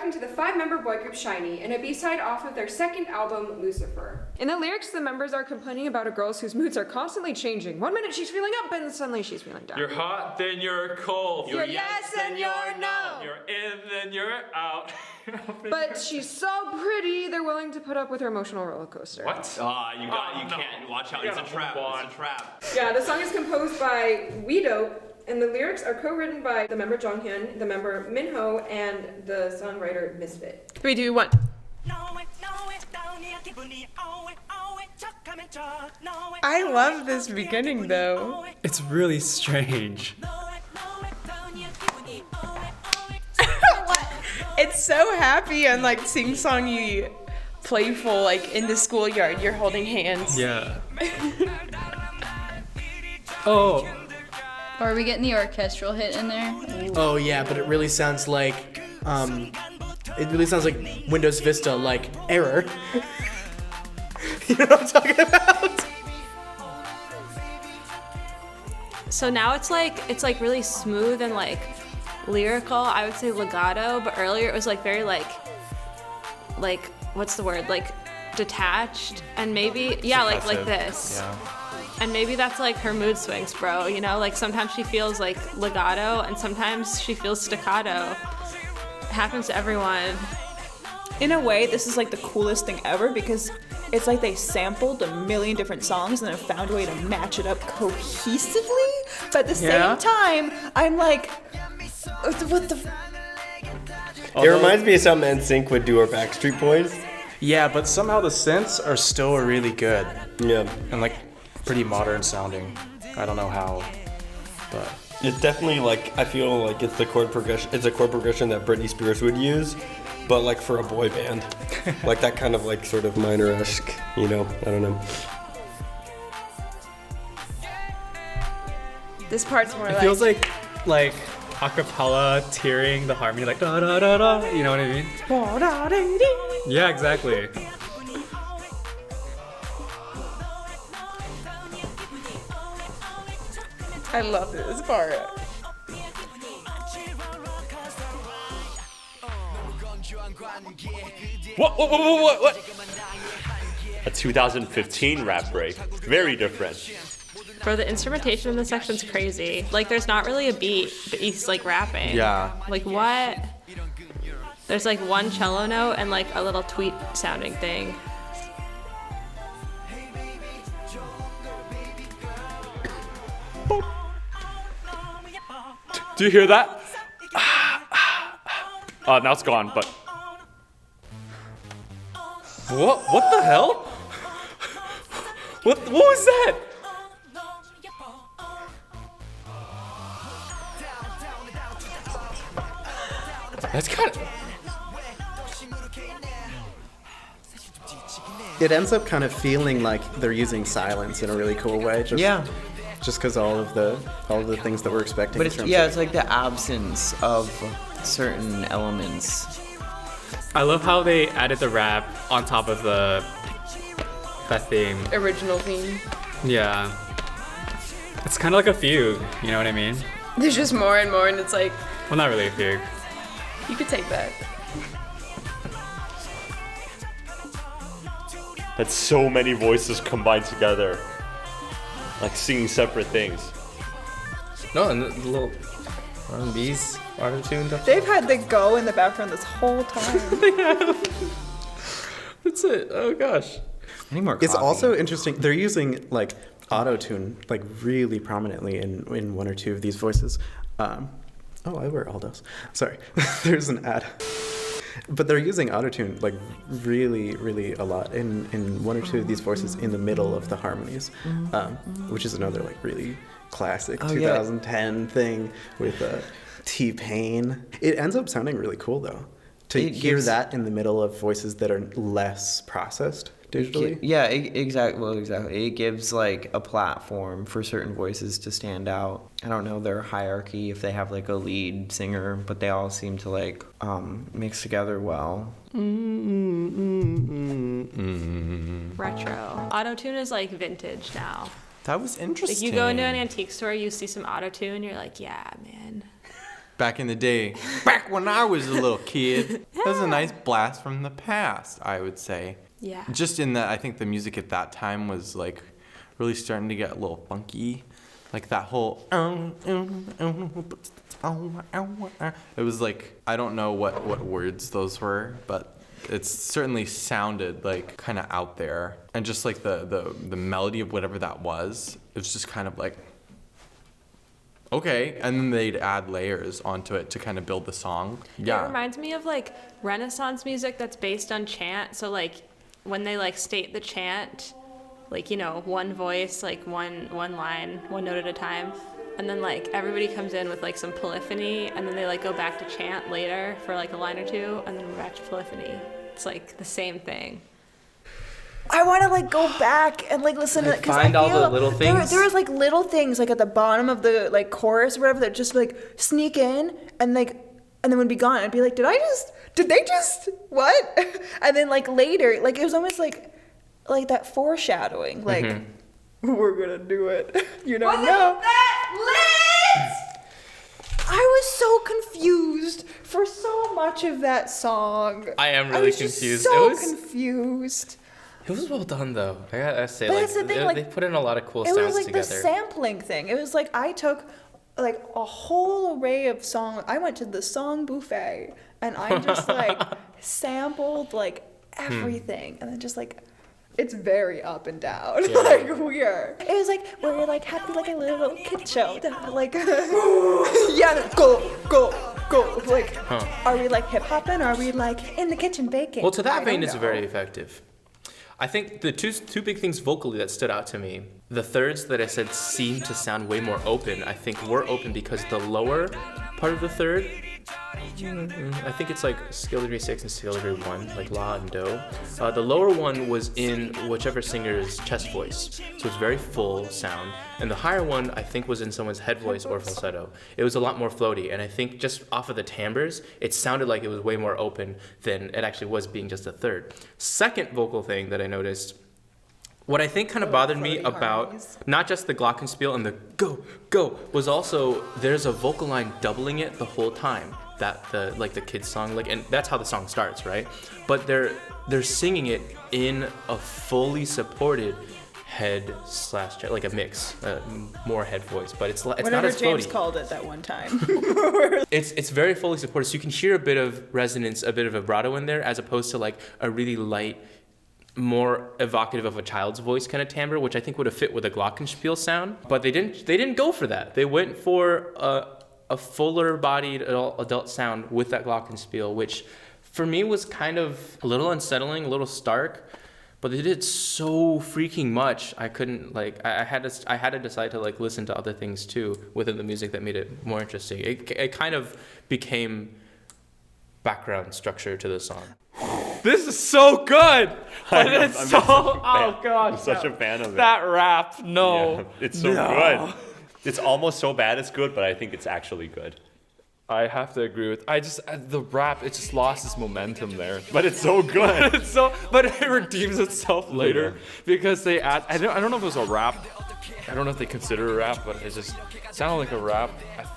inducted into the 5-member boy group SHINee and a B-side off of their second album, Lucifer. In the lyrics, the members are complaining about a girl whose moods are constantly changing. One minute she's feeling up and suddenly she's feeling down. You're hot, then you're cold. You're yes, then you're no. You're in, then you're out. But she's so pretty, they're willing to put up with her emotional roller coaster. What? You can't. Watch out, it's a trap. It's a trap. Yeah, the song is composed by Wido, and the lyrics are co-written by the member Jonghyun, the member Minho, and the songwriter Misfit. 3, 2, 1. I love this beginning though. It's really strange. It's so happy and like sing-songy, playful, like in the schoolyard, you're holding hands. Yeah. Oh. Or are we getting the orchestral hit in there? Oh yeah, but it really sounds like Windows Vista, like error. You know what I'm talking about? So now it's like really smooth and like lyrical. I would say legato, but earlier it was like very like what's the word? Like detached and maybe like this. Yeah. And maybe that's like her mood swings, bro. You know, like sometimes she feels like legato and sometimes she feels staccato. It happens to everyone. In a way, this is like the coolest thing ever because it's like they sampled a million different songs and then found a way to match it up cohesively. But at the same time, I'm like, what the? It reminds me of something NSYNC would do or Backstreet Boys. Yeah, but somehow the synths are still really good. Yeah. And like pretty modern sounding. I don't know how, but it's definitely like, I feel like it's the chord progression. It's a chord progression that Britney Spears would use, but like for a boy band, like that kind of like sort of minor-esque, you know. I don't know. This part's more it feels like acapella tearing the harmony, like da da da da. You know what I mean? Yeah, exactly. I love this part. What? A 2015 rap break. Very different. Bro, the instrumentation in this section's crazy. Like there's not really a beat, but he's like rapping. Yeah. Like what? There's like one cello note and like a little tweet sounding thing. Do you hear that? Now it's gone, but... What the hell? What was that? That's kind of... It ends up kind of feeling like they're using silence in a really cool way. Just because all of the things that we're expecting. But it's like the absence of certain elements. I love how they added the rap on top of that theme. Original theme. Yeah. It's kind of like a fugue, you know what I mean? There's just more and more, and it's like, Well, not really a fugue. you could take that. That's so many voices combined together. Like singing separate things. No, and the little R&B's auto-tuned up. They've had the go in the background this whole time. That's it. Oh gosh. Any more coffee? It's also interesting. They're using like auto-tune like really prominently in one or two of these voices. I wear Aldos. Sorry. There's an ad. But they're using autotune like really, really a lot in one or two of these voices in the middle of the harmonies, which is another like really classic 2010 thing with T-Pain. It ends up sounding really cool though to hear that in the middle of voices that are less processed digitally. Exactly. It gives like a platform for certain voices to stand out. I don't know their hierarchy if they have like a lead singer, but they all seem to like mix together well. Retro. Autotune is like vintage now. That was interesting. Like you go into an antique store, you see some autotune, you're like, yeah, man. back in the day, back when I was a little kid. That was a nice blast from the past, I would say. Yeah. Just in that, I think the music at that time was like really starting to get a little funky. Like that whole, it was like, I don't know what words those were, but it certainly sounded like kind of out there. And just like the melody of whatever that was, it was just kind of like, okay. And then they'd add layers onto it to kind of build the song. Yeah. It reminds me of like Renaissance music that's based on chant. So like when they like state the chant, like, you know, one voice, like one line, one note at a time. And then like everybody comes in with like some polyphony, and then they like go back to chant later for like a line or two, and then we're back to polyphony. It's like the same thing. I want to like go back and like listen to it because I find all feel the little things. There was like little things like at the bottom of the like chorus or whatever that just like sneak in and then would be gone. I'd be like, did they just what? And then like later, like it was almost like that foreshadowing, like we're gonna do it. You know? No. I was so confused for so much of that song. I am really confused. So confused. It was well done though. I gotta say, But like, that's the thing, like, they put in a lot of cool It sounds was like together. the sampling thing. It was like I took like a whole array of songs. I went to the song buffet and I just like sampled like everything, and then just like it's very up and down. Yeah. Like weird. It was like we're like happy like a little kid show. Like yeah, go. Like are we like hip hopping? Or are we like in the kitchen baking? Well, to that I vein, don't it's know. very effective. I think the two big things vocally that stood out to me, the thirds that I said seemed to sound way more open, I think were open because the lower part of the third, I think it's like scale degree 6 and scale degree 1, like la and do. The lower one was in whichever singer's chest voice, so it's very full sound. And the higher one, I think, was in someone's head voice or falsetto. It was a lot more floaty, and I think just off of the timbres, it sounded like it was way more open than it actually was being just a third. Second vocal thing that I noticed, what I think kind of bothered me about not just the glockenspiel and the go, was also there's a vocal line doubling it the whole time. That the kids song, like, and that's how the song starts, right? But they're singing it in a fully supported head / like a mix, more head voice, but it's not as floaty. James called it that one time. It's very fully supported, so you can hear a bit of resonance, a bit of vibrato in there, as opposed to like a really light, more evocative of a child's voice kind of timbre, which I think would have fit with a glockenspiel sound. But they didn't go for that. They went for a fuller-bodied adult sound with that glockenspiel, which for me was kind of a little unsettling, a little stark. But they did so freaking much. I couldn't like. I had to decide to like listen to other things too within the music that made it more interesting. It kind of became background structure to the song. This is so good. But it's I'm so. such a fan. Oh god. I'm such a fan of it. That rap. No. Yeah, it's so good. It's almost so bad it's good, but I think it's actually good. I have to agree with. The rap. It just lost its momentum there. But it's so good. But it redeems itself later because they add. I don't know if it was a rap. I don't know if they consider it a rap, but it just sounded like a rap.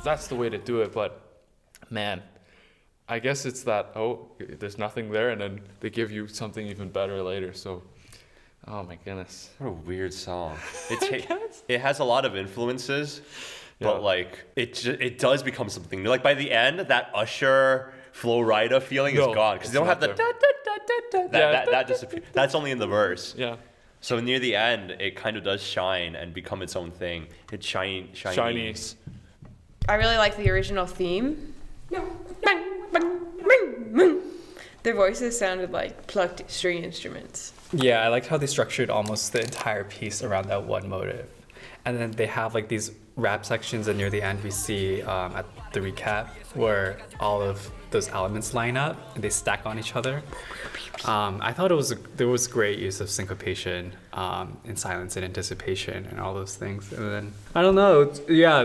That's the way to do it. But man, I guess it's that. Oh, there's nothing there, and then they give you something even better later. So, oh my goodness, what a weird song. It has a lot of influences. But like it does become something new. Like by the end, that Usher Flo Rida feeling is gone because they don't have the that disappears. That's only in the verse. Yeah. So near the end, it kind of does shine and become its own thing. It's shiny. I really like the original theme. Their voices sounded like plucked string instruments. Yeah, I liked how they structured almost the entire piece around that one motive. And then they have like these rap sections, and near the end we see at the recap where all of those elements line up and they stack on each other. I thought there was great use of syncopation and silence and anticipation and all those things. And then I don't know,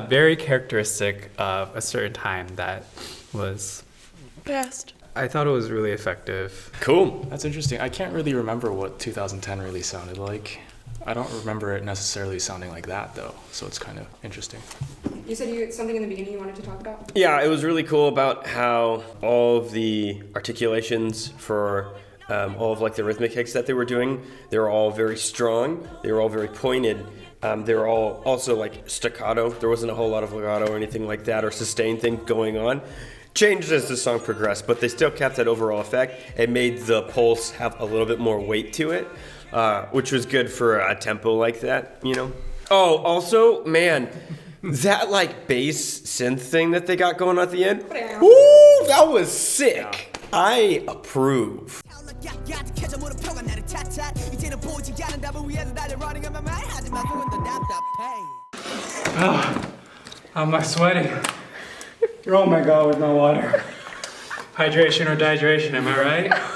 very characteristic of a certain time that was Best. I thought it was really effective. Cool. That's interesting. I can't really remember what 2010 really sounded like. I don't remember it necessarily sounding like that though, so it's kind of interesting. You said you had something in the beginning you wanted to talk about? Yeah, it was really cool about how all of the articulations for all of like the rhythmic kicks that they were doing, they were all very strong. They were all very pointed. They were all also like staccato. There wasn't a whole lot of legato or anything like that or sustained thing going on. Changed as the song progressed, but they still kept that overall effect. It made the pulse have a little bit more weight to it, which was good for a tempo like that, you know? Oh, also, man, that like bass synth thing that they got going on at the end, woo, that was sick. I approve. Am I sweating? Oh my god, with no water. Hydration or dehydration, am I right?